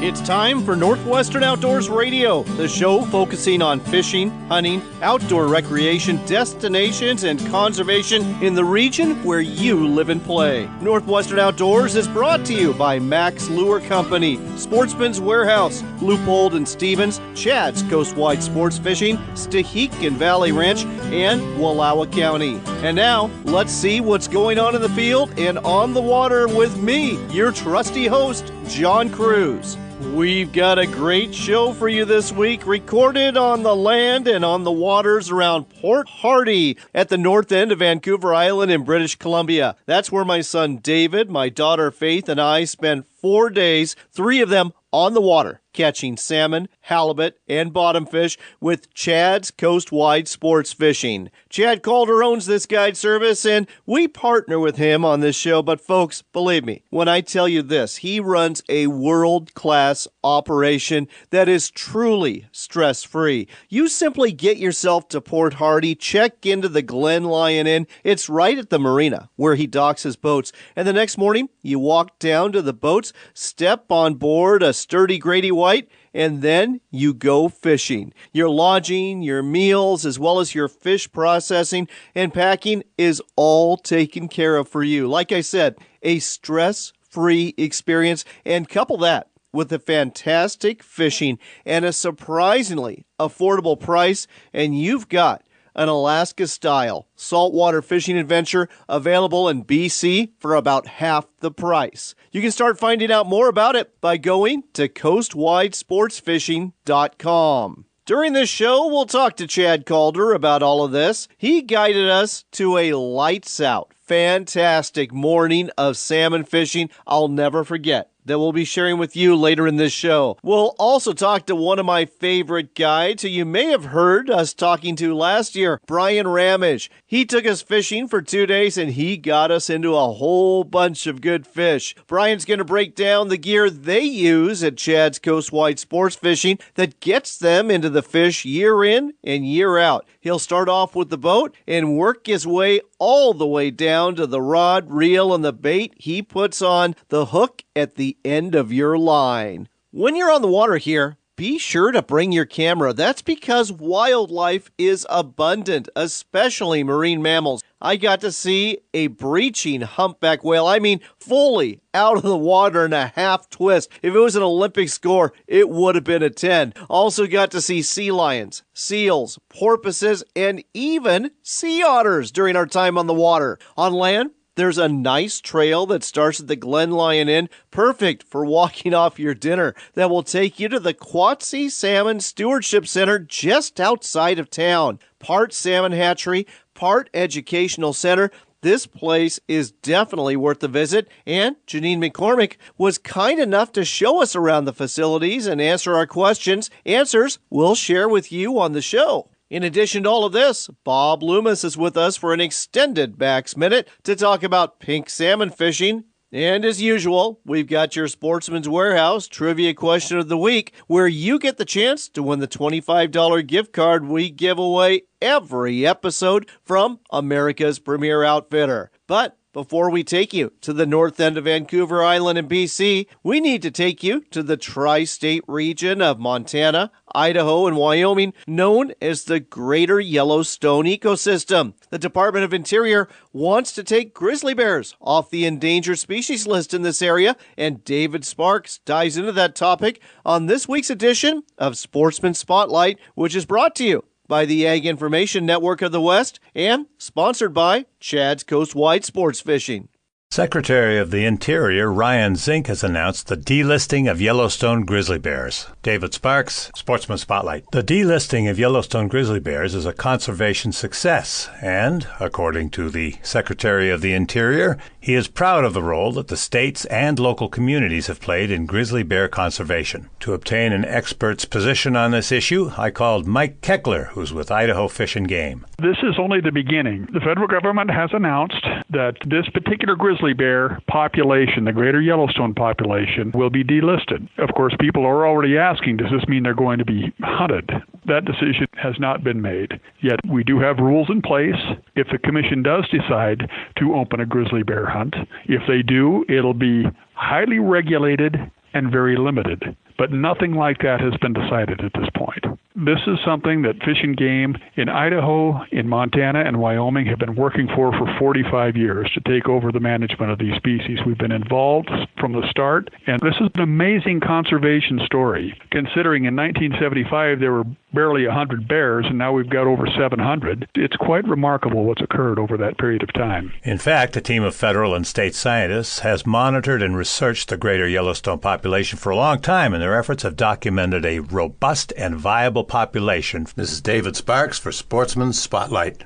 It's time for Northwestern Outdoors Radio, the show focusing on fishing, hunting, outdoor recreation, destinations, and conservation in the region where you live and play. Northwestern Outdoors is brought to you by Max Lure Company, Sportsman's Warehouse, Loophole and Stevens, Chad's Coastwide Sports Fishing, Stehekin Valley Ranch, and Wallowa County. And now, let's see what's going on in the field and on the water with me, your trusty host, John Cruz. We've got a great show for you this week, recorded on the land and on the waters around Port Hardy at the north end of Vancouver Island in British Columbia. That's where my son David, my daughter Faith, and I spent 4 days, 3 of them on the water, catching salmon, halibut, and bottom fish with Chad's Coastwide Sports Fishing. Chad Calder owns this guide service, and we partner with him on this show. But folks, believe me, when I tell you this, he runs a world-class operation that is truly stress-free. You simply get yourself to Port Hardy, check into the Glen Lion Inn. It's right at the marina where he docks his boats. And the next morning, you walk down to the boats, step on board a sturdy Grady White, and then you go fishing. Your lodging, your meals, as well as your fish processing and packing is all taken care of for you. Like I said, a stress-free experience, and couple that with a fantastic fishing and a surprisingly affordable price, and you've got an Alaska-style saltwater fishing adventure available in BC for about half the price. You can start finding out more about it by going to coastwidesportsfishing.com. During this show, we'll talk to Chad Calder about all of this. He guided us to a lights-out, fantastic morning of salmon fishing I'll never forget that we'll be sharing with you later in this show. We'll also talk to one of my favorite guides who you may have heard us talking to last year, Bryan Ramage. He took us fishing for 2 days and he got us into a whole bunch of good fish. Bryan's going to break down the gear they use at Chad's Coastwide Sports Fishing that gets them into the fish year in and year out. He'll start off with the boat and work his way all the way down to the rod, reel, and the bait he puts on the hook at the end of your line. When you're on the water here, be sure to bring your camera. That's because wildlife is abundant, especially marine mammals. I got to see a breaching humpback whale. I mean, fully out of the water in a half twist. If it was an Olympic score, it would have been a 10. Also got to see sea lions, seals, porpoises, and even sea otters during our time on the water. On land, there's a nice trail that starts at the Glen Lion Inn, perfect for walking off your dinner, that will take you to the Quatse Salmon Stewardship Center just outside of town. Part salmon hatchery, part educational center. This place is definitely worth the visit, and Janine McCormick was kind enough to show us around the facilities and answer our questions. Answers we'll share with you on the show. In addition to all of this, Bob Loomis is with us for an extended Max Minute to talk about pink salmon fishing. And as usual, we've got your Sportsman's Warehouse Trivia Question of the Week, where you get the chance to win the $25 gift card we give away every episode from America's Premier Outfitter. But before we take you to the north end of Vancouver Island in BC, we need to take you to the tri-state region of Montana, Idaho, and Wyoming, known as the Greater Yellowstone Ecosystem. The Department of Interior wants to take grizzly bears off the endangered species list in this area, and David Sparks dives into that topic on this week's edition of Sportsman Spotlight, which is brought to you by the Ag Information Network of the West and sponsored by Chad's Coastwide Sports Fishing. Secretary of the Interior Ryan Zink has announced the delisting of Yellowstone grizzly bears. David Sparks, Sportsman Spotlight. The delisting of Yellowstone grizzly bears is a conservation success, and, according to the Secretary of the Interior, he is proud of the role that the states and local communities have played in grizzly bear conservation. To obtain an expert's position on this issue, I called Mike Keckler, who's with Idaho Fish and Game. This is only the beginning. The federal government has announced that this particular grizzly bear population, the greater Yellowstone population, will be delisted. Of course, people are already asking, does this mean they're going to be hunted? That decision has not been made. Yet we do have rules in place. If the commission does decide to open a grizzly bear hunt, if they do, it'll be highly regulated and very limited. but nothing like that has been decided at this point. This is something that Fish and Game in Idaho, in Montana, and Wyoming have been working for 45 years to take over the management of these species. We've been involved from the start, and this is an amazing conservation story, considering in 1975 there were barely 100 bears, and now we've got over 700. It's quite remarkable what's occurred over that period of time. In fact, a team of federal and state scientists has monitored and researched the greater Yellowstone population for a long time, and their efforts have documented a robust and viable population. This is David Sparks for Sportsman's Spotlight.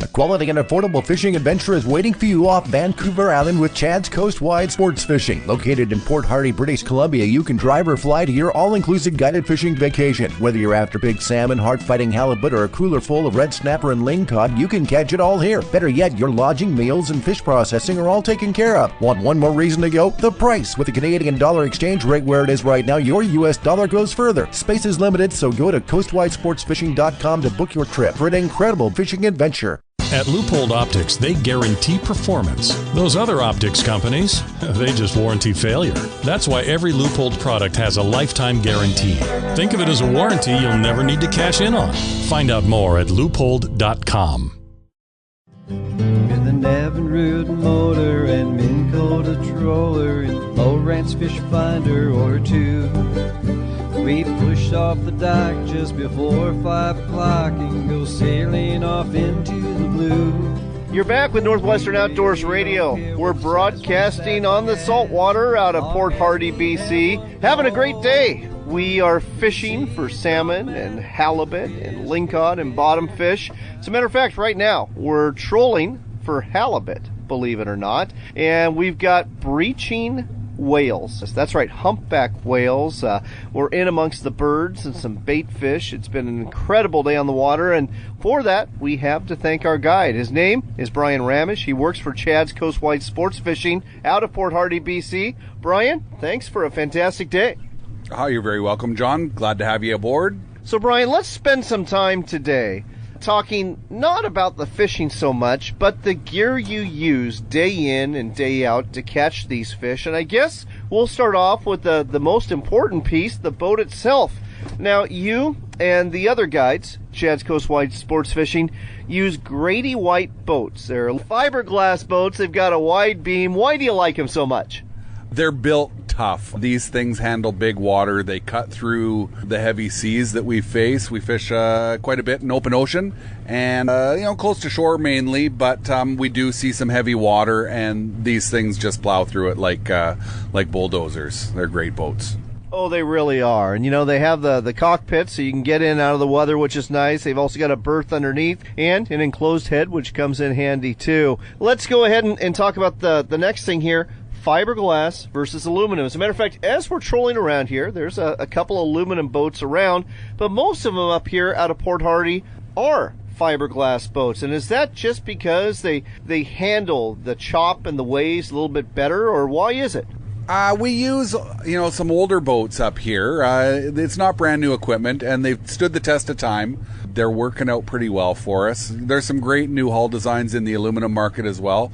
A quality and affordable fishing adventure is waiting for you off Vancouver Island with Chad's Coastwide Sports Fishing. Located in Port Hardy, British Columbia, you can drive or fly to your all-inclusive guided fishing vacation. Whether you're after big salmon, heart-fighting halibut, or a cooler full of red snapper and lingcod, you can catch it all here. Better yet, your lodging, meals, and fish processing are all taken care of. Want one more reason to go? The price. With the Canadian dollar exchange rate where it is right now, your U.S. dollar goes further. Space is limited, so go to coastwidesportsfishing.com to book your trip for an incredible fishing adventure. At Leupold Optics, they guarantee performance. Those other optics companies, they just warranty failure. That's why every Leupold product has a lifetime guarantee. Think of it as a warranty you'll never need to cash in on. Find out more at leupold.com. With an Evinrude motor and Minn Kota trawler and Lowrance fish finder or two, we push off the dock just before 5 o'clock and go sailing off into the blue. You're back with Northwestern Outdoors Radio. We're broadcasting on the saltwater out of Port Hardy, BC. Having a great day. We are fishing for salmon and halibut and lingcod and bottom fish. As a matter of fact, right now we're trolling for halibut, believe it or not. And we've got breaching whales. That's right, humpback whales. We're in amongst the birds and some bait fish. It's been an incredible day on the water, and for that, we have to thank our guide. His name is Bryan Ramage. He works for Chad's Coastwide Sports Fishing out of Port Hardy, BC. Bryan, thanks for a fantastic day. Oh, you're very welcome, John. Glad to have you aboard. So, Bryan, let's spend some time today talking not about the fishing so much, but the gear you use day in and day out to catch these fish. And I guess we'll start off with the most important piece, the boat itself. Now, you and the other guides, Chad's Coastwide Sports Fishing, use Grady White boats. They're fiberglass boats. They've got a wide beam. Why do you like them so much? They're built tough. These things handle big water. They cut through the heavy seas that we face. We fish quite a bit in open ocean and, close to shore mainly, but we do see some heavy water, and these things just plow through it like bulldozers. They're great boats. Oh, they really are. And, they have the cockpit so you can get in out of the weather, which is nice. They've also got a berth underneath and an enclosed head, which comes in handy, too. Let's go ahead and talk about the next thing here. Fiberglass versus aluminum. As a matter of fact, as we're trolling around here, there's a couple of aluminum boats around, but most of them up here out of Port Hardy are fiberglass boats. And is that just because they handle the chop and the waves a little bit better, or why is it? We use, some older boats up here. It's not brand new equipment, and they've stood the test of time. They're working out pretty well for us. There's some great new hull designs in the aluminum market as well.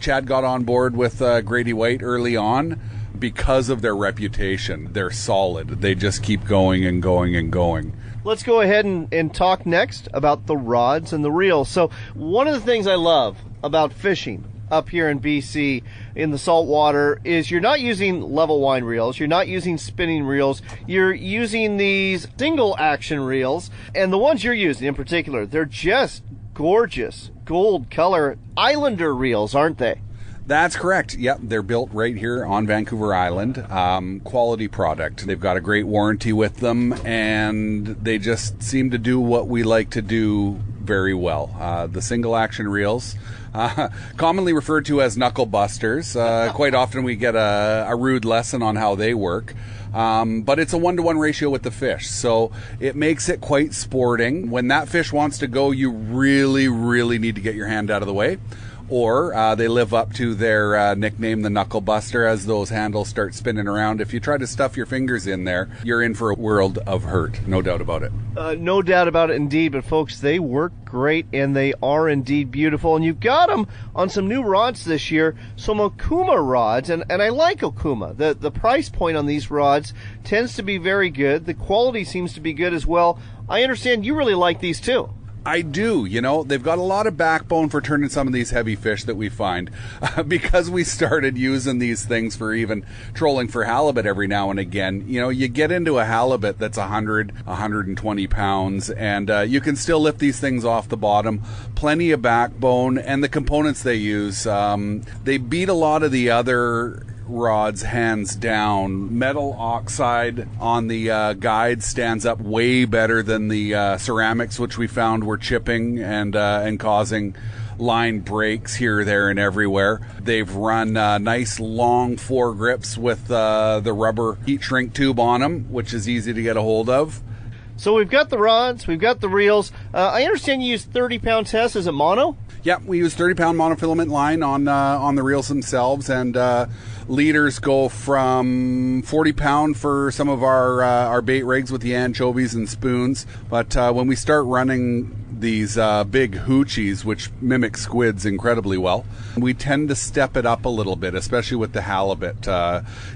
Chad got on board with Grady White early on because of their reputation. They're solid. They just keep going and going and going. Let's go ahead and talk next about the rods and the reels. So one of the things I love about fishing up here in BC in the saltwater is you're not using level wind reels, you're not using spinning reels, you're using these single action reels, and the ones you're using in particular, they're just gorgeous gold color Islander reels, aren't they? That's correct. Yep, they're built right here on Vancouver Island. Quality product. They've got a great warranty with them, and they just seem to do what we like to do very well. The single action reels, commonly referred to as knuckle busters. Quite often we get a rude lesson on how they work. But it's a 1-to-1 ratio with the fish, so it makes it quite sporting. When that fish wants to go, you really, really need to get your hand out of the way, or they live up to their nickname, the Knuckle Buster, as those handles start spinning around. If you try to stuff your fingers in there, you're in for a world of hurt, no doubt about it. No doubt about it indeed, but folks, they work great and they are indeed beautiful, and you've got them on some new rods this year, some Okuma rods, and I like Okuma. The price point on these rods tends to be very good. The quality seems to be good as well. I understand you really like these too. I do. You know, they've got a lot of backbone for turning some of these heavy fish that we find. Because we started using these things for even trolling for halibut every now and again. You know, you get into a halibut that's 100, 120 pounds, and you can still lift these things off the bottom. Plenty of backbone, and the components they use, they beat a lot of the other rods hands down. Metal oxide on the guide stands up way better than the ceramics, which we found were chipping and causing line breaks here, there, and everywhere. They've run nice long foregrips with the rubber heat shrink tube on them, which is easy to get a hold of. So we've got the rods, we've got the reels. I understand you use 30-pound tests. Is it mono? Yeah, we use 30-pound monofilament line on the reels themselves, and leaders go from 40-pound for some of our bait rigs with the anchovies and spoons. But when we start running these big hoochies, which mimic squids incredibly well, we tend to step it up a little bit, especially with the halibut.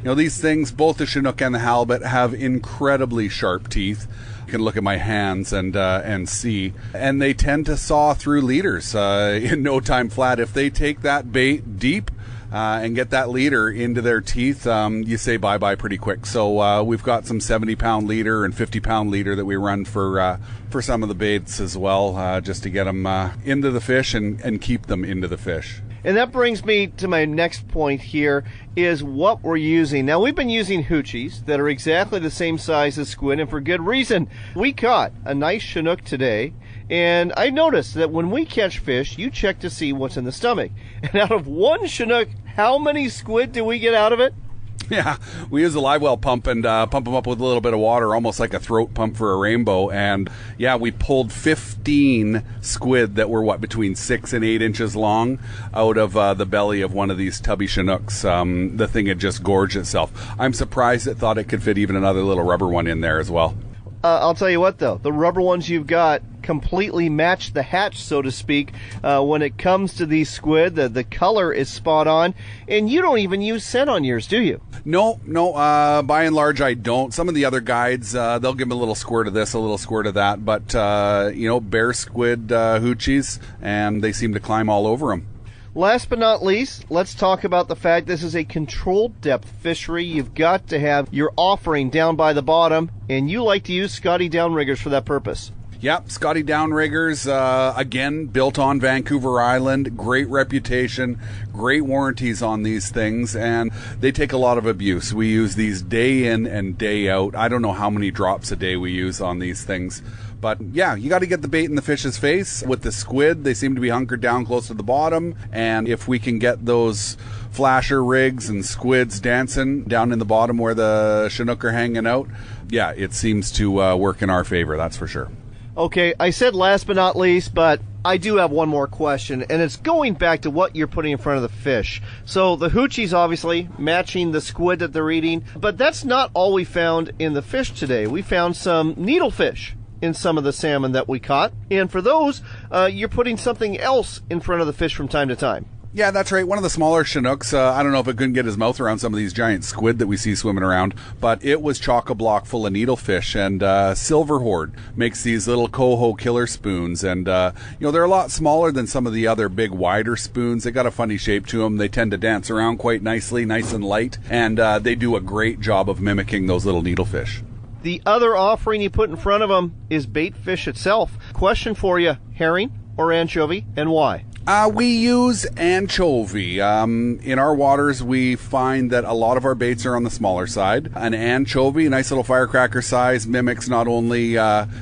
These things, both the Chinook and the halibut, have incredibly sharp teeth. You can look at my hands and see, and they tend to saw through leaders in no time flat. If they take that bait deep and get that leader into their teeth, you say bye-bye pretty quick. So we've got some 70-pound leader and 50-pound leader that we run for some of the baits as well, just to get them into the fish and keep them into the fish. And that brings me to my next point here, is what we're using. Now, we've been using hoochies that are exactly the same size as squid, and for good reason. We caught a nice Chinook today, and I noticed that when we catch fish, you check to see what's in the stomach. And out of one Chinook, how many squid do we get out of it? Yeah, we use a live well pump and pump them up with a little bit of water, almost like a throat pump for a rainbow. And yeah, we pulled 15 squid that were between 6 and 8 inches long out of the belly of one of these tubby Chinooks. The thing had just gorged itself. I'm surprised it thought it could fit even another little rubber one in there as well. I'll tell you what, though, the rubber ones you've got completely match the hatch, so to speak. When it comes to these squid, the color is spot on, and you don't even use scent on yours, do you? No. By and large, I don't. Some of the other guides, they'll give them a little squirt of this, a little squirt of that, but bear squid hoochies, and they seem to climb all over them. Last but not least, let's talk about the fact this is a controlled depth fishery. You've got to have your offering down by the bottom, and you like to use Scotty Downriggers for that purpose. Yep, Scotty Downriggers, again, built on Vancouver Island, great reputation, great warranties on these things, and they take a lot of abuse. We use these day in and day out. I don't know how many drops a day we use on these things. But yeah, you got to get the bait in the fish's face. With the squid, they seem to be hunkered down close to the bottom. And if we can get those flasher rigs and squids dancing down in the bottom where the Chinook are hanging out, yeah, it seems to work in our favor, that's for sure. Okay, I said last but not least, but I do have one more question, and it's going back to what you're putting in front of the fish. So the hoochies obviously matching the squid that they're eating, but that's not all we found in the fish today. We found some needlefish in some of the salmon that we caught, and for those, you're putting something else in front of the fish from time to time. Yeah, that's right. One of the smaller Chinooks, I don't know if it couldn't get his mouth around some of these giant squid that we see swimming around, but it was chock-a-block full of needlefish, and Silver Horde makes these little coho killer spoons, and they're a lot smaller than some of the other big, wider spoons. They got a funny shape to them. They tend to dance around quite nicely, nice and light, and they do a great job of mimicking those little needlefish. The other offering you put in front of them is bait fish itself. Question for you, herring or anchovy, and why? We use anchovy. In our waters, we find that a lot of our baits are on the smaller side. An anchovy, nice little firecracker size, mimics not only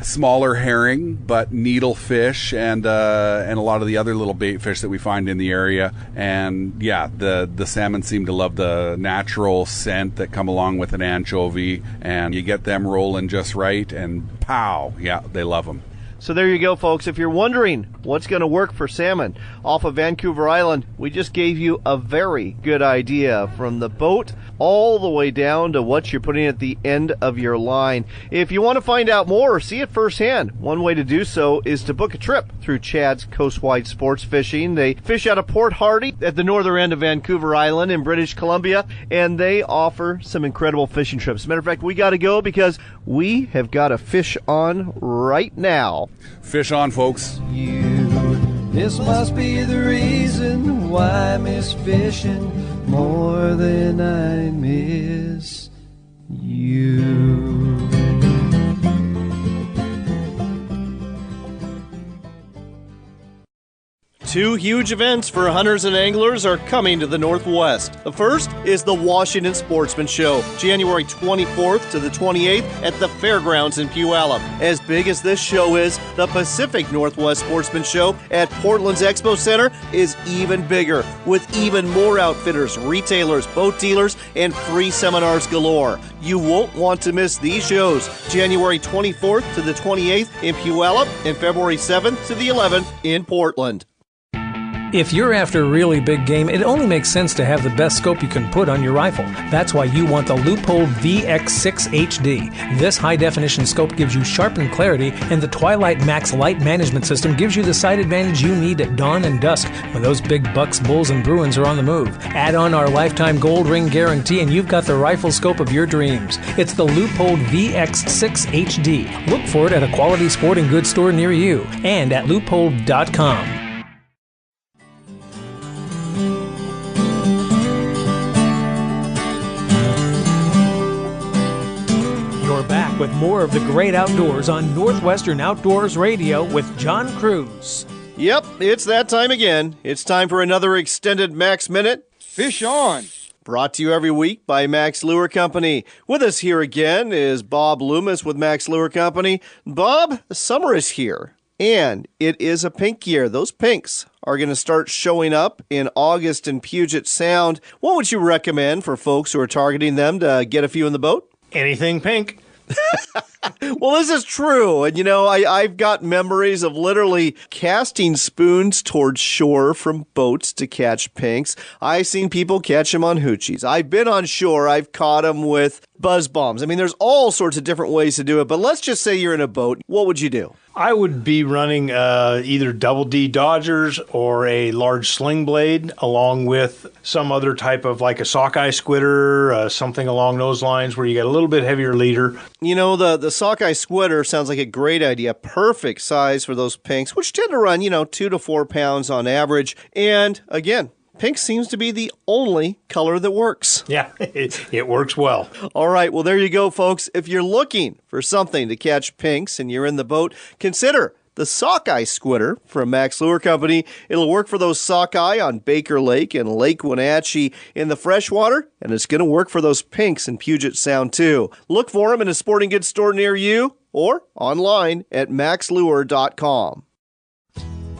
smaller herring, but needlefish and a lot of the other little bait fish that we find in the area. And yeah, the salmon seem to love the natural scent that come along with an anchovy, and you get them rolling just right, and pow, yeah, they love them. So there you go, folks. If you're wondering what's going to work for salmon off of Vancouver Island, we just gave you a very good idea, from the boat all the way down to what you're putting at the end of your line. If you want to find out more or see it firsthand, one way to do so is to book a trip through Chad's Coastwide Sports Fishing. They fish out of Port Hardy at the northern end of Vancouver Island in British Columbia, and they offer some incredible fishing trips. As a matter of fact, we got to go because we have got a fish on right now. Fish on, folks. This must be the reason why I miss fishing more than I miss you. Two huge events for hunters and anglers are coming to the Northwest. The first is the Washington Sportsman Show, January 24th to the 28th at the Fairgrounds in Puyallup. As big as this show is, the Pacific Northwest Sportsman Show at Portland's Expo Center is even bigger, with even more outfitters, retailers, boat dealers, and free seminars galore. You won't want to miss these shows, January 24th to the 28th in Puyallup and February 7th to the 11th in Portland. If you're after really big game, it only makes sense to have the best scope you can put on your rifle. That's why you want the Leupold VX6 HD. This high-definition scope gives you sharpened clarity, and the Twilight Max light management system gives you the sight advantage you need at dawn and dusk when those big bucks, bulls, and bruins are on the move. Add on our lifetime gold ring guarantee, and you've got the rifle scope of your dreams. It's the Leupold VX6 HD. Look for it at a quality sporting goods store near you and at leupold.com. Back with more of the great outdoors on Northwestern Outdoors Radio with John Cruz. Yep, it's that time again. It's time for another extended Max Minute. Fish on! Brought to you every week by Max Lure Company. With us here again is Bob Loomis with Max Lure Company. Bob, summer is here, and it is a pink year. Those pinks are going to start showing up in August in Puget Sound. What would you recommend for folks who are targeting them to get a few in the boat? Anything pink. Well, this is true. And, I've got memories of literally casting spoons towards shore from boats to catch pinks. I've seen people catch them on hoochies. I've been on shore. I've caught them with buzz bombs. I mean, there's all sorts of different ways to do it. But let's just say you're in a boat. What would you do? I would be running either double D Dodgers or a large Slingblade, along with some other type of like a sockeye squidder, something along those lines where you get a little bit heavier leader. The sockeye squidder sounds like a great idea. Perfect size for those pinks, which tend to run, 2 to 4 pounds on average. And again, pink seems to be the only color that works. Yeah, it works well. All right, well, there you go, folks. If you're looking for something to catch pinks and you're in the boat, consider the sockeye squidder from Max Lure Company. It'll work for those sockeye on Baker Lake and Lake Wenatchee in the freshwater, and it's going to work for those pinks in Puget Sound, too. Look for them in a sporting goods store near you or online at maxlure.com.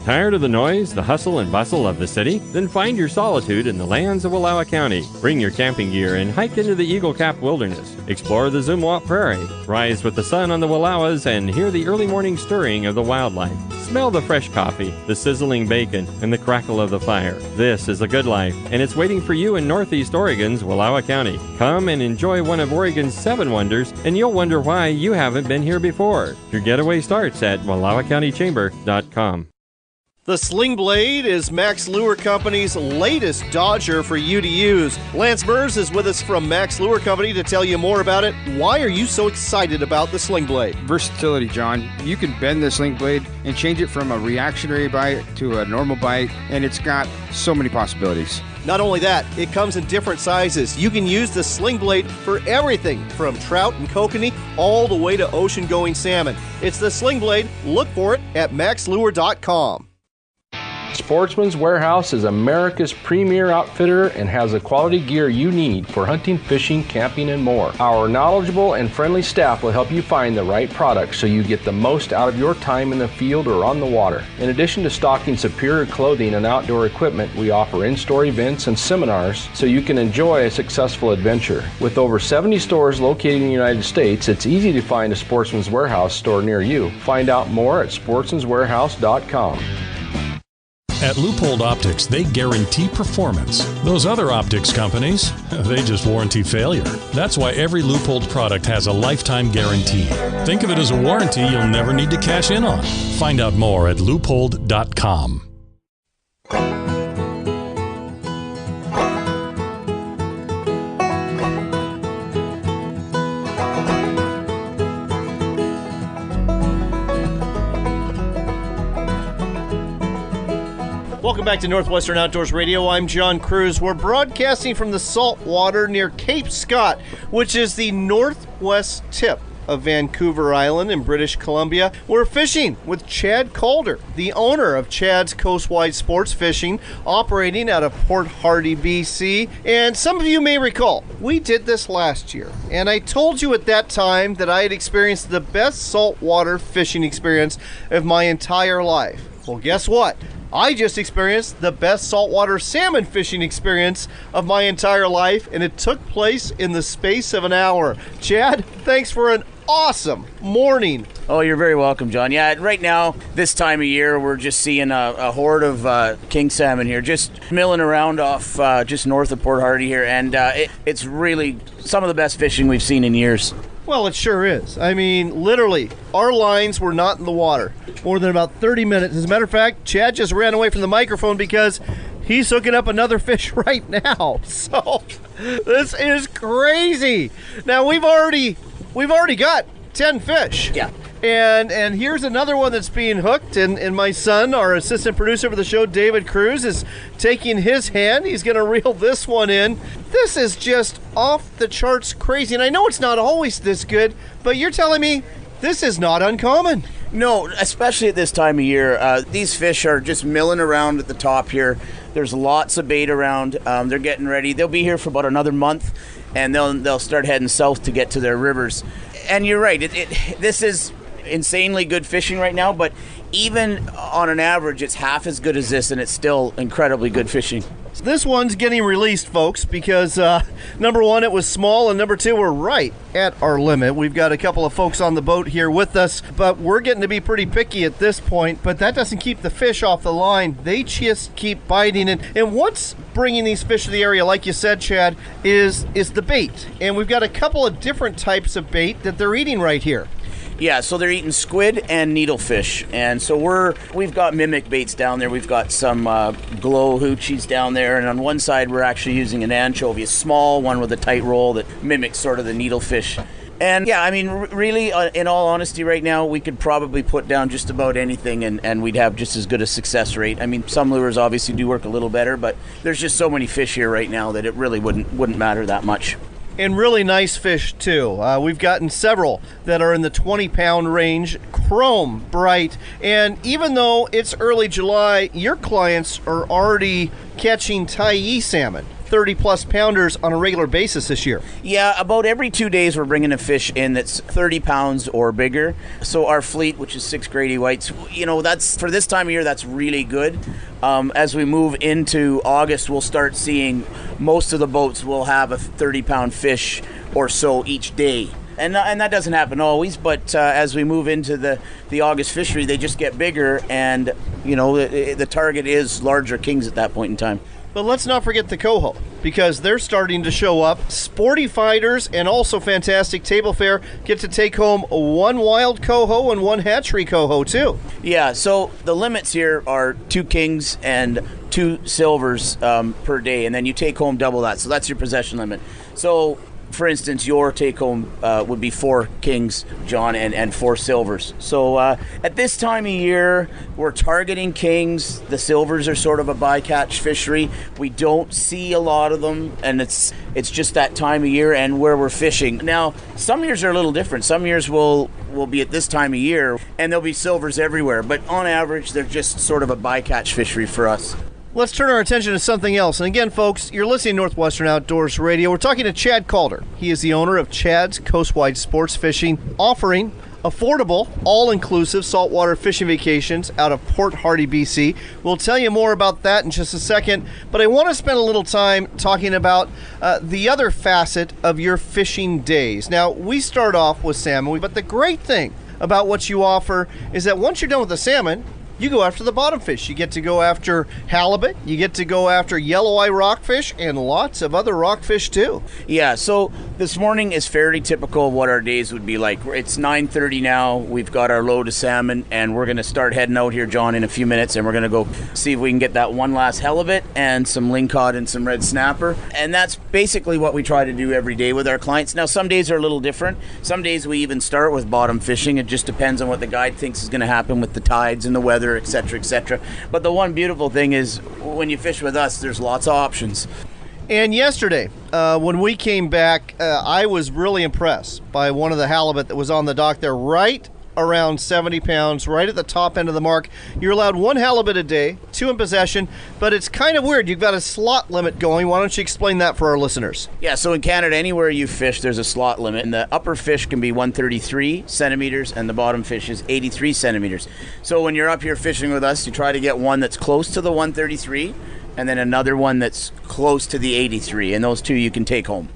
Tired of the noise, the hustle and bustle of the city? Then find your solitude in the lands of Wallowa County. Bring your camping gear and hike into the Eagle Cap Wilderness. Explore the Zumwalt Prairie. Rise with the sun on the Wallowas and hear the early morning stirring of the wildlife. Smell the fresh coffee, the sizzling bacon, and the crackle of the fire. This is a good life, and it's waiting for you in Northeast Oregon's Wallowa County. Come and enjoy one of Oregon's 7 wonders, and you'll wonder why you haven't been here before. Your getaway starts at WallowaCountyChamber.com. The Slingblade is Max Lure Company's latest Dodger for you to use. Lance Mers is with us from Max Lure Company to tell you more about it. Why are you so excited about the Slingblade? Versatility, John. You can bend the Slingblade and change it from a reactionary bite to a normal bite, and it's got so many possibilities. Not only that, it comes in different sizes. You can use the Slingblade for everything from trout and kokanee all the way to ocean-going salmon. It's the Slingblade. Look for it at maxlure.com. Sportsman's Warehouse is America's premier outfitter and has the quality gear you need for hunting, fishing, camping, and more. Our knowledgeable and friendly staff will help you find the right product so you get the most out of your time in the field or on the water. In addition to stocking superior clothing and outdoor equipment, we offer in-store events and seminars so you can enjoy a successful adventure. With over 70 stores located in the United States, it's easy to find a Sportsman's Warehouse store near you. Find out more at sportsmanswarehouse.com. At Loophole Optics, they guarantee performance. Those other optics companies, they just warranty failure. That's why every Loophole product has a lifetime guarantee. Think of it as a warranty you'll never need to cash in on. Find out more at loophole.com. Welcome back to Northwestern Outdoors Radio. I'm John Cruz. We're broadcasting from the saltwater near Cape Scott, which is the northwest tip of Vancouver Island in British Columbia. We're fishing with Chad Calder, the owner of Chad's Coastwide Sports Fishing, operating out of Port Hardy, BC. And some of you may recall, we did this last year, and I told you at that time that I had experienced the best saltwater fishing experience of my entire life. Well, guess what? I just experienced the best saltwater salmon fishing experience of my entire life, and it took place in the space of an hour. Chad, thanks for an awesome morning. Oh, you're very welcome, John. Yeah, right now, this time of year, we're just seeing a horde of king salmon here, just milling around off just north of Port Hardy here, and it's really some of the best fishing we've seen in years. Well, it sure is. I mean, literally, our lines were not in the water more than about 30 minutes. As a matter of fact, Chad just ran away from the microphone because he's hooking up another fish right now. So, this is crazy. Now, we've already got 10 fish. Yeah. And here's another one that's being hooked, and my son, our assistant producer for the show, David Cruz, is taking his hand. He's going to reel this one in. This is just off the charts crazy, and I know it's not always this good, but you're telling me this is not uncommon. No, especially at this time of year. These fish are just milling around at the top here. There's lots of bait around. They're getting ready. They'll be here for about another month, and they'll start heading south to get to their rivers. And you're right. This is insanely good fishing right now, but even on an average, it's half as good as this, and it's still incredibly good fishing. This one's getting released, folks, because number one, it was small, and number two, we're right at our limit. We've got a couple of folks on the boat here with us, but we're getting to be pretty picky at this point, but that doesn't keep the fish off the line. They just keep biting. And what's bringing these fish to the area, like you said, Chad, is the bait. And we've got a couple of different types of bait that they're eating right here. Yeah, so they're eating squid and needlefish, and so we've got mimic baits down there. We've got some glow hoochies down there, and on one side we're actually using an anchovy, a small one with a tight roll that mimics sort of the needlefish. And yeah, I mean, really, in all honesty, right now we could probably put down just about anything, and we'd have just as good a success rate. I mean, some lures obviously do work a little better, but there's just so many fish here right now that it really wouldn't matter that much. And really nice fish, too. We've gotten several that are in the 20-pound range, chrome, bright. And even though it's early July, your clients are already catching Tyee salmon, 30-plus pounders on a regular basis this year. Yeah, about every 2 days we're bringing a fish in that's 30 pounds or bigger. So our fleet, which is 6 Grady Whites, that's for this time of year, that's really good. As we move into August, we'll start seeing most of the boats will have a 30-pound fish or so each day. And that doesn't happen always, but as we move into the August fishery, they just get bigger, and the target is larger kings at that point in time. But let's not forget the coho, because they're starting to show up. Sporty fighters and also fantastic table fare get to take home one wild coho and one hatchery coho too. Yeah, so the limits here are 2 kings and 2 silvers per day, and then you take home double that. So that's your possession limit. So, for instance, your take-home would be 4 kings, John, and 4 silvers. So at this time of year, we're targeting kings. The silvers are sort of a bycatch fishery. We don't see a lot of them, and it's just that time of year and where we're fishing. Now, some years are a little different. Some years we'll will be at this time of year, and there'll be silvers everywhere. But on average, they're just sort of a bycatch fishery for us. Let's turn our attention to something else. And again, folks, you're listening to Northwestern Outdoors Radio. We're talking to Chad Calder. He is the owner of Chad's Coastwide Sports Fishing, offering affordable, all-inclusive saltwater fishing vacations out of Port Hardy, BC. We'll tell you more about that in just a second, but I want to spend a little time talking about the other facet of your fishing days. Now, we start off with salmon, but the great thing about what you offer is that once you're done with the salmon, you go after the bottom fish. You get to go after halibut, you get to go after yellow eye rockfish, and lots of other rockfish too. Yeah, so this morning is fairly typical of what our days would be like. It's 9:30 now. We've got our load of salmon, and we're going to start heading out here, John, in a few minutes, and we're going to go see if we can get that one last halibut and some lingcod and some red snapper. And that's basically what we try to do every day with our clients. Now, some days are a little different. Some days we even start with bottom fishing. It just depends on what the guide thinks is going to happen with the tides and the weather, etc., etc. But the one beautiful thing is when you fish with us, there's lots of options. And yesterday, when we came back, I was really impressed by one of the halibut that was on the dock there, right around 70 pounds, right at the top end of the mark. You're allowed one halibut a day, 2 in possession, but it's kind of weird. You've got a slot limit going. Why don't you explain that for our listeners? Yeah, so in Canada, anywhere you fish, there's a slot limit. And the upper fish can be 133 centimeters, and the bottom fish is 83 centimeters. So when you're up here fishing with us, you try to get one that's close to the 133, and then another one that's close to the 83, and those two you can take home.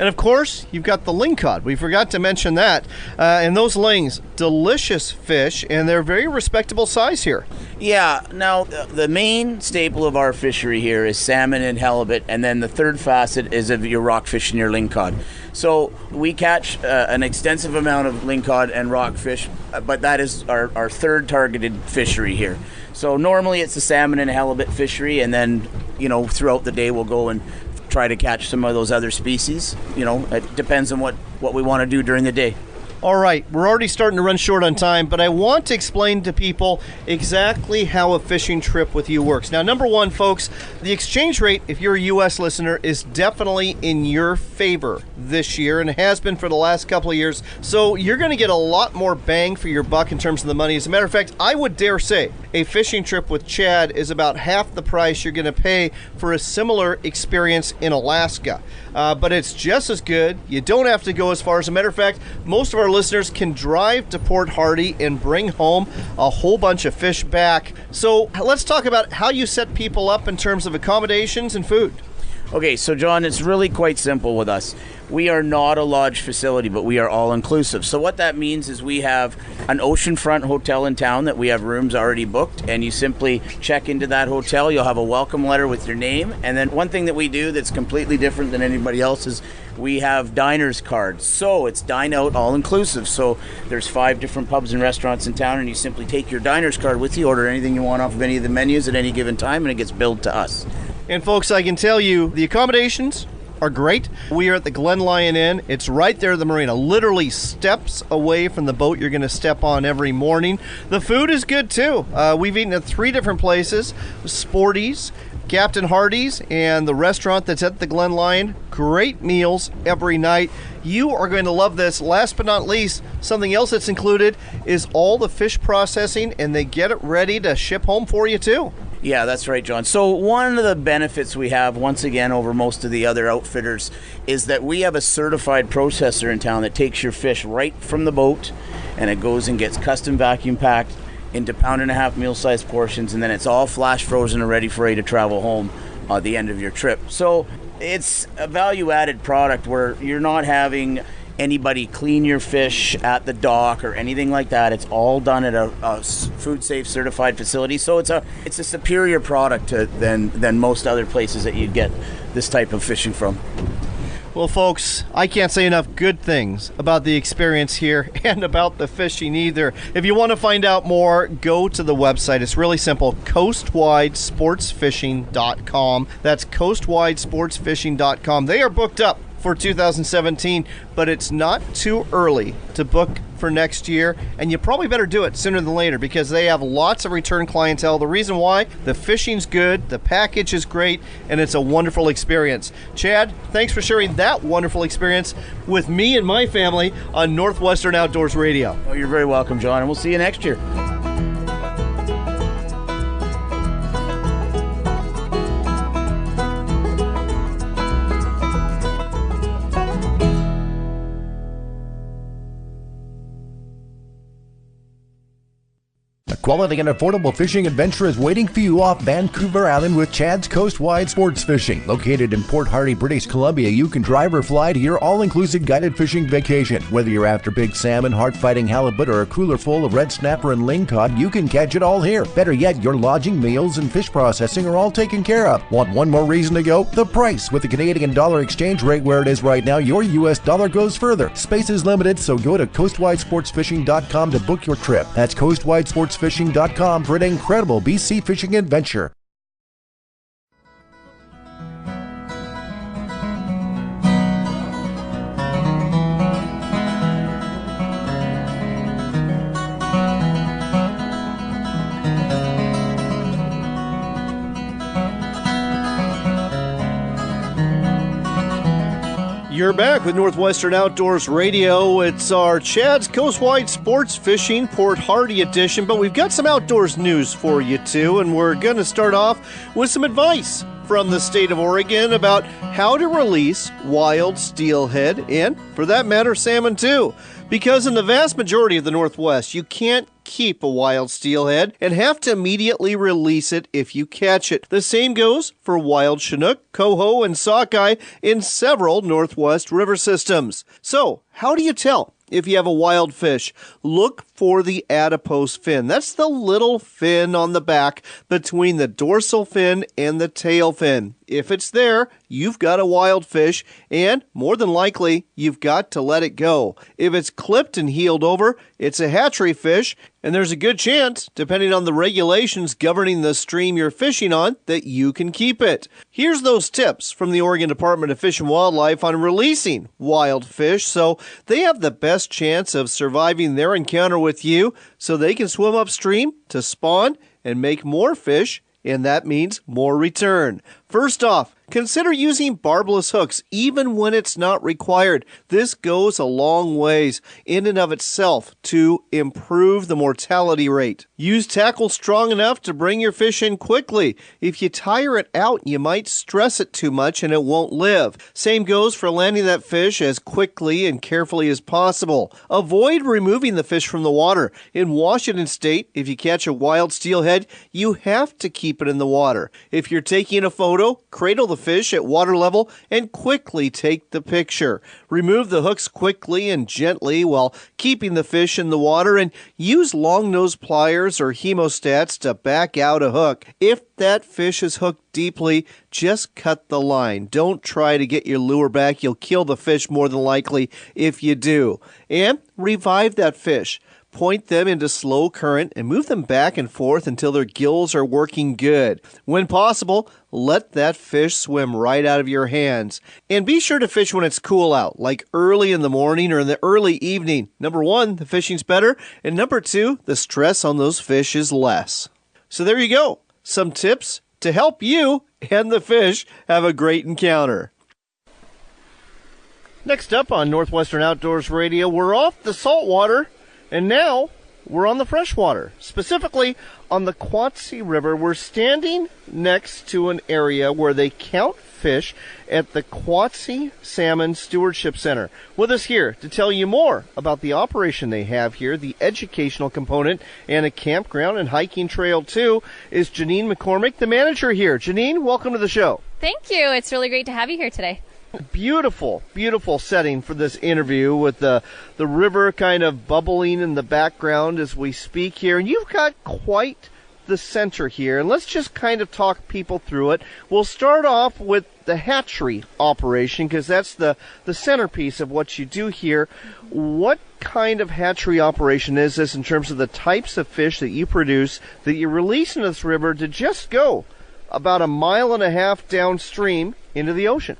And of course, you've got the lingcod. We forgot to mention that. And those lings, delicious fish, and they're very respectable size here. Yeah, now the main staple of our fishery here is salmon and halibut, and then the third facet is of your rockfish and your lingcod. So we catch an extensive amount of lingcod and rockfish, but that is our third targeted fishery here. So normally it's a salmon and halibut fishery, and then, throughout the day we'll go and try to catch some of those other species. It depends on what we want to do during the day. All right, we're already starting to run short on time, but I want to explain to people exactly how a fishing trip with you works. Now, number one, folks, the exchange rate, if you're a U.S. listener, is definitely in your favor this year, and it has been for the last couple of years. So you're going to get a lot more bang for your buck in terms of the money. As a matter of fact, I would dare say a fishing trip with Chad is about half the price you're going to pay for a similar experience in Alaska. But it's just as good. You don't have to go as far. As a matter of fact, most of our listeners can drive to Port Hardy and bring home a whole bunch of fish back. So let's talk about how you set people up in terms of accommodations and food. Okay, so John, it's really quite simple with us. We are not a lodge facility, but we are all-inclusive. So what that means is we have an oceanfront hotel in town that we have rooms already booked, and you simply check into that hotel. You'll have a welcome letter with your name. And then one thing that we do that's completely different than anybody else is we have diners cards. So it's dine out, all-inclusive. So there's 5 different pubs and restaurants in town, and you simply take your diners card with you, order anything you want off of any of the menus at any given time, and it gets billed to us. And folks, I can tell you the accommodations are great. We are at the Glen Lion Inn. It's right there at the marina, literally steps away from the boat you're going to step on every morning. The food is good too. We've eaten at 3 different places: Sporty's, Captain Hardy's, and the restaurant that's at the Glen Lion. Great meals every night. You are going to love this. Last but not least, something else that's included is all the fish processing, and they get it ready to ship home for you too. Yeah, that's right, John. So one of the benefits we have, once again, over most of the other outfitters, is that we have a certified processor in town that takes your fish right from the boat, and it goes and gets custom vacuum packed into 1.5-pound meal-sized portions, and then it's all flash frozen and ready for you to travel home at the end of your trip. So it's a value-added product where you're not having anybody clean your fish at the dock or anything like that. It's all done at a food safe certified facility. So it's a superior product than most other places that you'd get this type of fishing from. Well, folks, I can't say enough good things about the experience here and about the fishing either. If you want to find out more, go to the website. It's really simple, coastwidesportsfishing.com. That's coastwidesportsfishing.com. They are booked up for 2017, but it's not too early to book for next year, and you probably better do it sooner than later because they have lots of return clientele. The reason why, the fishing's good, the package is great, and it's a wonderful experience. Chad, thanks for sharing that wonderful experience with me and my family on Northwestern Outdoors Radio. Oh, you're very welcome, John, and we'll see you next year. Quality and affordable fishing adventure is waiting for you off Vancouver Island with Chad's Coastwide Sports Fishing. Located in Port Hardy, British Columbia, you can drive or fly to your all-inclusive guided fishing vacation. Whether you're after big salmon, heart-fighting halibut, or a cooler full of red snapper and lingcod, you can catch it all here. Better yet, your lodging, meals, and fish processing are all taken care of. Want one more reason to go? The price. With the Canadian dollar exchange rate where it is right now, your U.S. dollar goes further. Space is limited, so go to coastwidesportsfishing.com to book your trip. That's coastwidesportsfishing.com for an incredible BC fishing adventure. You're back with Northwestern Outdoors Radio. It's our Chad's Coastwide Sports Fishing Port Hardy edition, but we've got some outdoors news for you too, and we're going to start off with some advice from the state of Oregon about how to release wild steelhead and, for that matter, salmon too. Because in the vast majority of the Northwest, you can't keep a wild steelhead and have to immediately release it if you catch it. The same goes for wild chinook, coho, and sockeye in several Northwest river systems. So, how do you tell if you have a wild fish? Look for the adipose fin. That's the little fin on the back between the dorsal fin and the tail fin. If it's there, you've got a wild fish, and more than likely, you've got to let it go. If it's clipped and heeled over, it's a hatchery fish, and there's a good chance, depending on the regulations governing the stream you're fishing on, that you can keep it. Here's those tips from the Oregon Department of Fish and Wildlife on releasing wild fish so they have the best chance of surviving their encounter with you so they can swim upstream to spawn and make more fish, and that means more return. First off, consider using barbless hooks even when it's not required. This goes a long ways in and of itself to improve the mortality rate. Use tackle strong enough to bring your fish in quickly. If you tire it out, you might stress it too much and it won't live. Same goes for landing that fish as quickly and carefully as possible. Avoid removing the fish from the water. In Washington State, if you catch a wild steelhead, you have to keep it in the water. If you're taking a photo, cradle the fish at water level and quickly take the picture. Remove the hooks quickly and gently while keeping the fish in the water, and use long nose pliers or hemostats to back out a hook. If that fish is hooked deeply, just cut the line. Don't try to get your lure back. You'll kill the fish more than likely if you do. And revive that fish. Point them into slow current and move them back and forth until their gills are working good. When possible, let that fish swim right out of your hands. And be sure to fish when it's cool out, like early in the morning or in the early evening. Number one, the fishing's better, and number two, the stress on those fish is less. So there you go. Some tips to help you and the fish have a great encounter. Next up on Northwestern Outdoors Radio, we're off the saltwater. And now, we're on the freshwater, specifically on the Kwatse River. We're standing next to an area where they count fish at the Quatse Salmon Stewardship Center. With us here to tell you more about the operation they have here, the educational component, and a campground and hiking trail too, is Janine McCormick, the manager here. Janine, welcome to the show. Thank you. It's really great to have you here today. Beautiful, beautiful setting for this interview with the river kind of bubbling in the background as we speak here. And you've got quite the center here. And let's just kind of talk people through it. We'll start off with the hatchery operation because that's the centerpiece of what you do here. What kind of hatchery operation is this in terms of the types of fish that you produce that you release into this river to just go about 1.5 miles downstream into the ocean?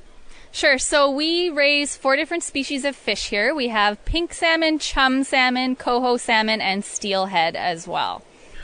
Sure. So we raise 4 different species of fish here. We have pink salmon, chum salmon, coho salmon, and steelhead as well.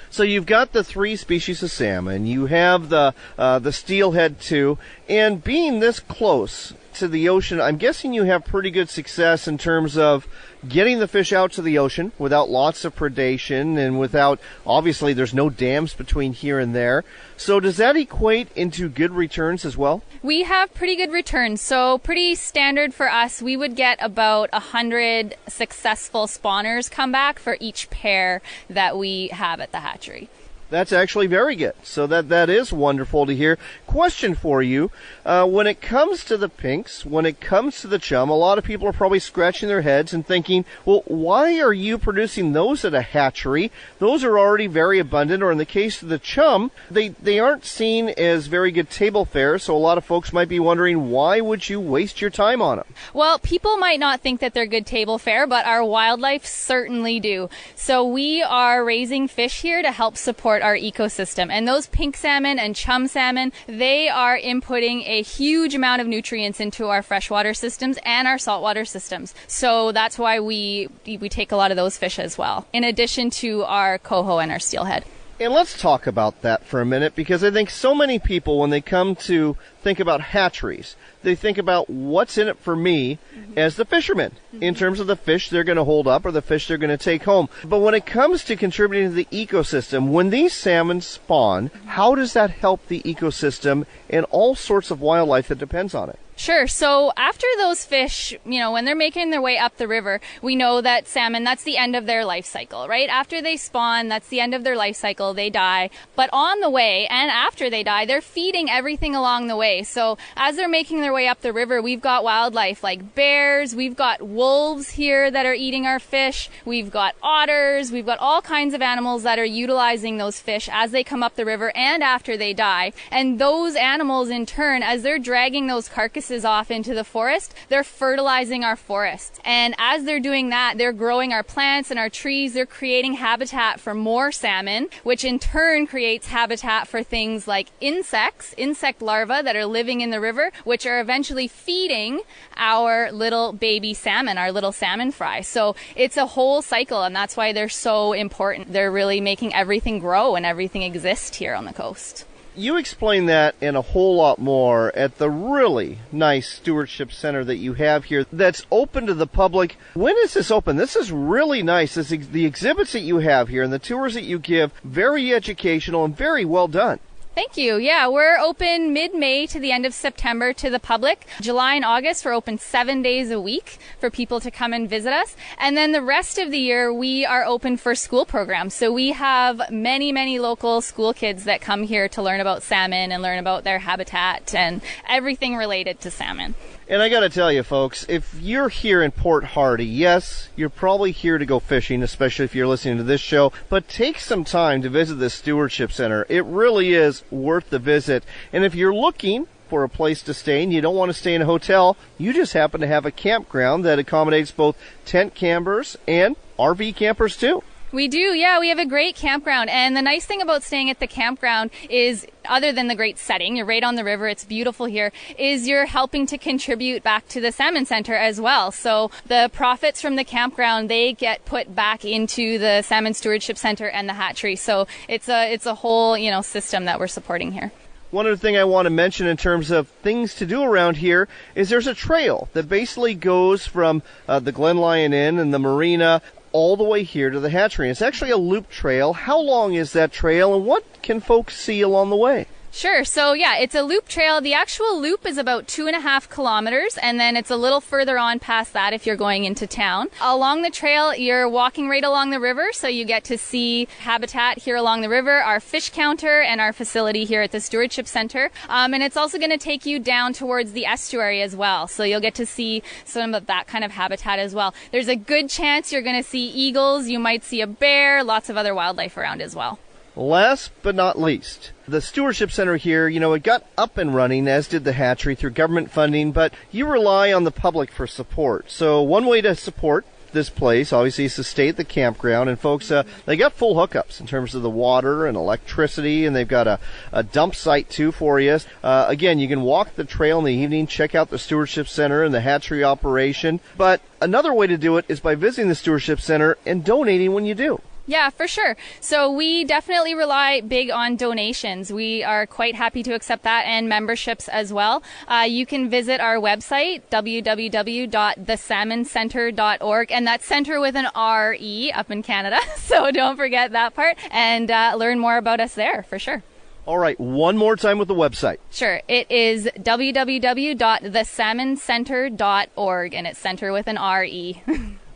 So you've got the 3 species of salmon. You have the steelhead too. And being this close to the ocean, I'm guessing you have pretty good success in terms of getting the fish out to the ocean without lots of predation and without, obviously, there's no dams between here and there. So does that equate into good returns as well? We have pretty good returns. So pretty standard for us. We would get about 100 successful spawners come back for each pair that we have at the hatchery. That's actually very good. So that is wonderful to hear. Question for you. When it comes to the pinks, when it comes to the chum, a lot of people are probably scratching their heads and thinking, well, why are you producing those at a hatchery? Those are already very abundant, or in the case of the chum, they aren't seen as very good table fare, so a lot of folks might be wondering, why would you waste your time on them? Well, people might not think that they're good table fare, but our wildlife certainly do. So we are raising fish here to help support our ecosystem. And those pink salmon and chum salmon, they are inputting a huge amount of nutrients into our freshwater systems and our saltwater systems. So that's why we take a lot of those fish as well, in addition to our coho and our steelhead. And let's talk about that for a minute, because I think so many people, when they come to think about hatcheries, they think about what's in it for me as the fisherman in terms of the fish they're going to hold up or the fish they're going to take home. But when it comes to contributing to the ecosystem, when these salmon spawn, how does that help the ecosystem and all sorts of wildlife that depends on it? Sure. So after those fish, when they're making their way up the river, we know that salmon, that's the end of their life cycle, right? After they spawn, that's the end of their life cycle. They die. But on the way and after they die, they're feeding everything along the way. So as they're making their way up the river, we've got wildlife like bears. We've got wolves here that are eating our fish. We've got otters. We've got all kinds of animals that are utilizing those fish as they come up the river and after they die. And those animals, in turn, as they're dragging those carcasses off into the forest, they're fertilizing our forests. And as they're doing that, they're growing our plants and our trees. They're creating habitat for more salmon, which in turn creates habitat for things like insect larvae that are living in the river, which are eventually feeding our little baby salmon, our little salmon fry. So it's a whole cycle, and that's why they're so important. They're really making everything grow and everything exist here on the coast. You explain that and a whole lot more at the really nice Stewardship Center that you have here that's open to the public. When is this open? This is really nice. The exhibits that you have here and the tours that you give, very educational and very well done. Thank you. Yeah, we're open mid-May to the end of September to the public. July and August, we're open 7 days a week for people to come and visit us. And then the rest of the year, we are open for school programs. So we have many, many local school kids that come here to learn about salmon and learn about their habitat and everything related to salmon. And I got to tell you, folks, if you're here in Port Hardy, yes, you're probably here to go fishing, especially if you're listening to this show, but take some time to visit the Stewardship Center. It really is worth the visit. And if you're looking for a place to stay and you don't want to stay in a hotel, you just happen to have a campground that accommodates both tent campers and RV campers too. We do, yeah. We have a great campground. And the nice thing about staying at the campground is, other than the great setting, you're right on the river, it's beautiful here, is you're helping to contribute back to the Salmon Center as well. So the profits from the campground, they get put back into the Salmon Stewardship Center and the hatchery. So it's a whole, system that we're supporting here. One other thing I want to mention in terms of things to do around here is there's a trail that basically goes from the Glen Lion Inn and the marina all the way here to the hatchery. It's actually a loop trail. How long is that trail, and what can folks see along the way? Sure. So, yeah, it's a loop trail. The actual loop is about 2.5 kilometers, and then it's a little further on past that if you're going into town. Along the trail, you're walking right along the river, so you get to see habitat here along the river, our fish counter, and our facility here at the Stewardship Center. And it's also going to take you down towards the estuary as well, so you'll get to see some of that kind of habitat as well. There's a good chance you're going to see eagles, you might see a bear, lots of other wildlife around as well. Last but not least, the Stewardship Center here, it got up and running, as did the hatchery, through government funding, but you rely on the public for support. So one way to support this place obviously is to stay at the campground, and folks, they got full hookups in terms of the water and electricity, and they've got a dump site too for you. Again, you can walk the trail in the evening, check out the Stewardship Center and the hatchery operation, but another way to do it is by visiting the Stewardship Center and donating when you do. Yeah, for sure. So we definitely rely big on donations. We are quite happy to accept that, and memberships as well. You can visit our website, www.thesalmoncenter.org, and that's center with an R-E up in Canada, so don't forget that part, and learn more about us there, for sure. All right, one more time with the website. Sure. It is www.thesalmoncenter.org, and it's center with an R-E.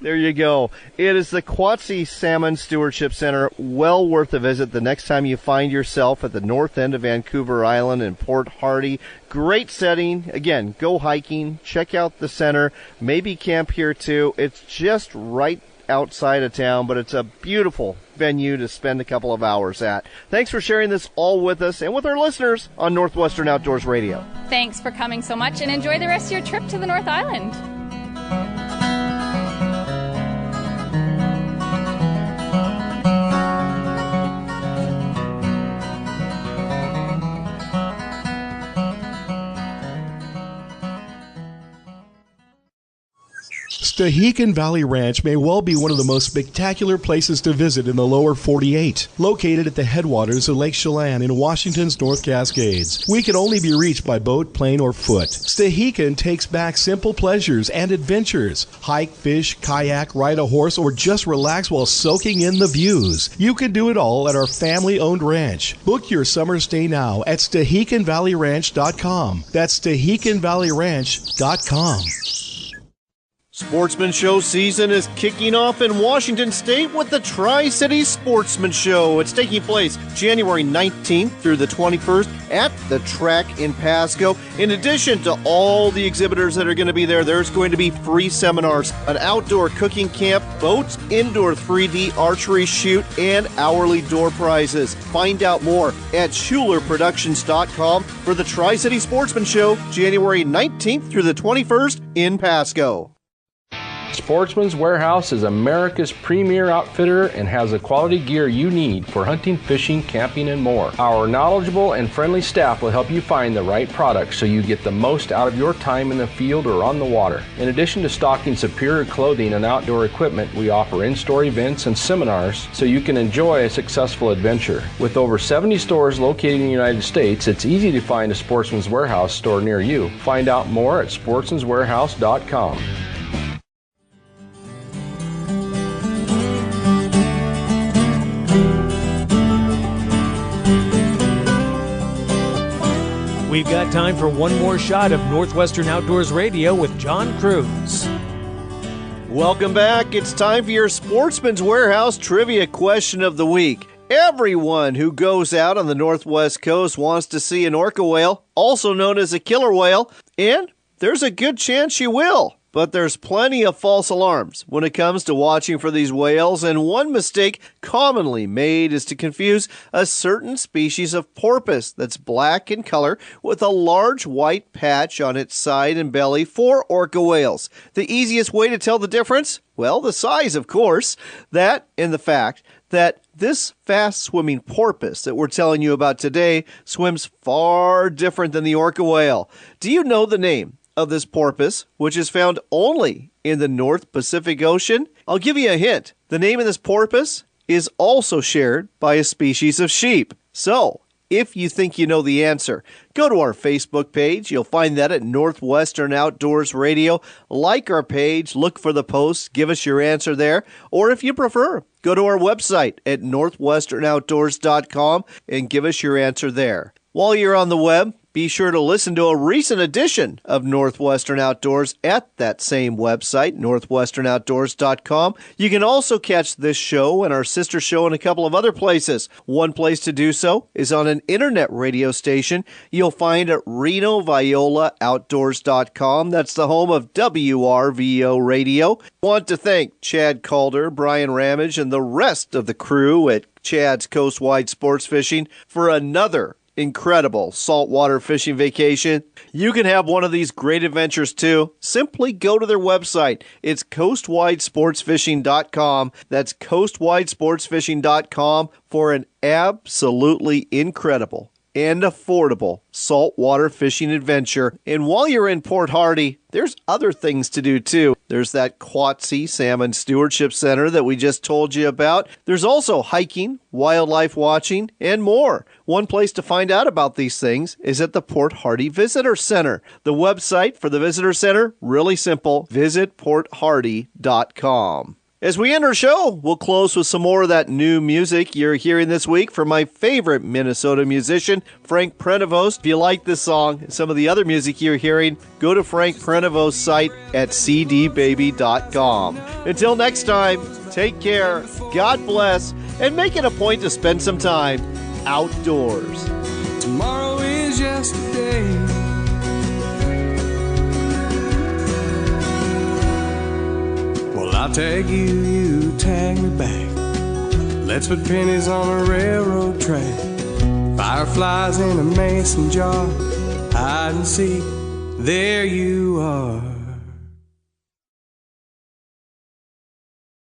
There you go. It is the Quatse Salmon Stewardship Center. Well worth a visit the next time you find yourself at the north end of Vancouver Island in Port Hardy. Great setting. Again, go hiking, check out the center, maybe camp here too. It's just right outside of town, but it's a beautiful venue to spend a couple of hours at. Thanks for sharing this all with us and with our listeners on Northwestern Outdoors Radio. Thanks for coming so much, and enjoy the rest of your trip to the North Island. Stehekin Valley Ranch may well be one of the most spectacular places to visit in the lower 48. Located at the headwaters of Lake Chelan in Washington's North Cascades, we can only be reached by boat, plane, or foot. Stehekin takes back simple pleasures and adventures. Hike, fish, kayak, ride a horse, or just relax while soaking in the views. You can do it all at our family-owned ranch. Book your summer stay now at StehekinValleyRanch.com. That's StehekinValleyRanch.com. Sportsman Show season is kicking off in Washington State with the Tri-Cities Sportsman Show. It's taking place January 19th through the 21st at the track in Pasco. In addition to all the exhibitors that are going to be there, there's going to be free seminars, an outdoor cooking camp, boats, indoor 3D archery shoot, and hourly door prizes. Find out more at SchulerProductions.com for the Tri-City Sportsman Show, January 19th through the 21st in Pasco. Sportsman's Warehouse is America's premier outfitter and has the quality gear you need for hunting, fishing, camping, and more. Our knowledgeable and friendly staff will help you find the right products so you get the most out of your time in the field or on the water. In addition to stocking superior clothing and outdoor equipment, we offer in-store events and seminars so you can enjoy a successful adventure. With over 70 stores located in the United States, it's easy to find a Sportsman's Warehouse store near you. Find out more at sportsmanswarehouse.com. We've got time for one more shot of Northwestern Outdoors Radio with John Cruz. Welcome back. It's time for your Sportsman's Warehouse Trivia Question of the Week. Everyone who goes out on the Northwest Coast wants to see an orca whale, also known as a killer whale, and there's a good chance you will. But there's plenty of false alarms when it comes to watching for these whales, and one mistake commonly made is to confuse a certain species of porpoise that's black in color with a large white patch on its side and belly for orca whales. The easiest way to tell the difference? Well, the size, of course. That and the fact that this fast-swimming porpoise that we're telling you about today swims far different than the orca whale. Do you know the name of this porpoise, which is found only in the North Pacific Ocean? I'll give you a hint. The name of this porpoise is also shared by a species of sheep. So, if you think you know the answer, go to our Facebook page. You'll find that at Northwestern Outdoors Radio. Like our page, look for the posts, give us your answer there. Or if you prefer, go to our website at northwesternoutdoors.com and give us your answer there. While you're on the web, be sure to listen to a recent edition of Northwestern Outdoors at that same website, northwesternoutdoors.com. You can also catch this show and our sister show in a couple of other places. One place to do so is on an internet radio station you'll find at RenoViolaOutdoors.com. That's the home of WRVO Radio. Want to thank Chad Calder, Bryan Ramage, and the rest of the crew at Chad's Coastwide Sportsfishing for another incredible saltwater fishing vacation, you can have one of these great adventures too. Simply go to their website. It's coastwidesportsfishing.com. That's coastwidesportsfishing.com for an absolutely incredible and affordable saltwater fishing adventure. And while you're in Port Hardy, there's other things to do too. There's that Quatse Salmon Stewardship Center that we just told you about. There's also hiking, wildlife watching, and more. One place to find out about these things is at the Port Hardy Visitor Center. The website for the Visitor Center, really simple, visitporthardy.com. As we end our show, we'll close with some more of that new music you're hearing this week from my favorite Minnesota musician, Frank Prenevost. If you like this song and some of the other music you're hearing, go to Frank Prenevost's site at cdbaby.com. Until next time, take care, God bless, and make it a point to spend some time outdoors. Tomorrow is yesterday. I'll tag you, you tag me back. Let's put pennies on a railroad track. Fireflies in a mason jar. Hide and seek, there you are.